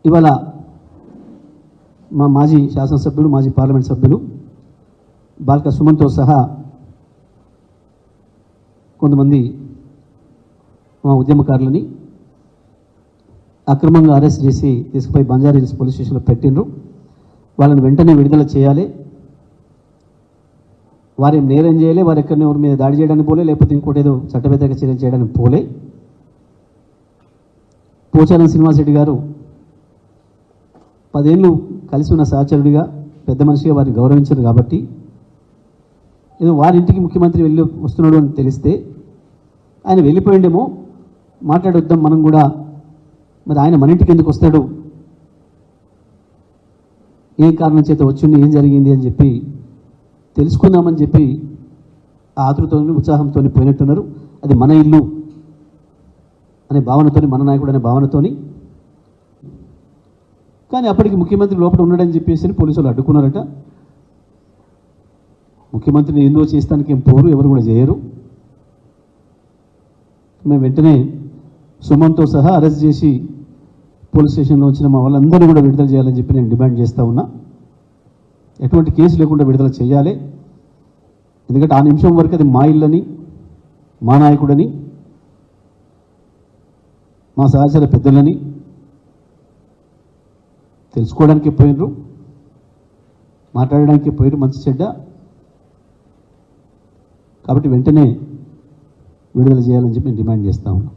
ఇవాళ మా మాజీ శాసనసభ్యులు మాజీ పార్లమెంట్ సభ్యులు బాల్క సుమన్తో సహా కొంతమంది మా ఉద్యమకారులని అక్రమంగా అరెస్ట్ చేసి తీసుకుపోయి బంజారాహిల్స్ పోలీస్ స్టేషన్లో పెట్టిండ్రు. వాళ్ళని వెంటనే విడుదల చేయాలి. వారేం నేరం చేయలే, వారు ఎక్కడనే ఎవరి మీద దాడి చేయడానికి పోలే, లేకపోతే ఇంకోటి ఏదో చట్టబద్ధంగా చర్యలు చేయడానికి పోలే. పోచారం శ్రీనివాసరెడ్డి గారు 10 ఏళ్ళు కలిసి ఉన్న సహచరుడిగా పెద్ద మనిషిగా వారిని గౌరవించారు కాబట్టి ఏదో వారింటికి ముఖ్యమంత్రి వెళ్ళి వస్తున్నాడు అని తెలిస్తే ఆయన వెళ్ళిపోయిండేమో, మాట్లాడొద్దాం మనం కూడా, మరి ఆయన మన ఇంటికి ఎందుకు వస్తాడు, ఏ కారణం చేత వచ్చింది, ఏం జరిగింది అని చెప్పి తెలుసుకుందామని చెప్పి ఆ ఆతృతతో ఉత్సాహంతో పోయినట్టున్నారు. అది మన ఇల్లు అనే భావనతోని, మన నాయకుడు అనే భావనతోని. కానీ అప్పటికి ముఖ్యమంత్రి లోపల ఉన్నాడని చెప్పేసి పోలీసులు అడ్డుకున్నారట. ముఖ్యమంత్రిని ఏందో చేస్తానికి ఏం పోరు, ఎవరు కూడా చేయరు. మేము వెంటనే సుమన్తో సహా అరెస్ట్ చేసి పోలీస్ స్టేషన్లో వచ్చిన మా వాళ్ళందరినీ కూడా విడుదల చేయాలని చెప్పి నేను డిమాండ్ చేస్తూ ఉన్నా. ఎటువంటి కేసు లేకుండా విడుదల చేయాలి. ఎందుకంటే ఆ నిమిషం వరకు అది మా ఇల్లని, మా నాయకుడని, మా సహచర పెద్దలని తెలుసుకోవడానికి పోయినరు, మాట్లాడడానికి పోయినరు మంచి చెడ్డ. కాబట్టి వెంటనే విడుదల చేయాలని చెప్పి నేను డిమాండ్ చేస్తూ ఉన్నాను.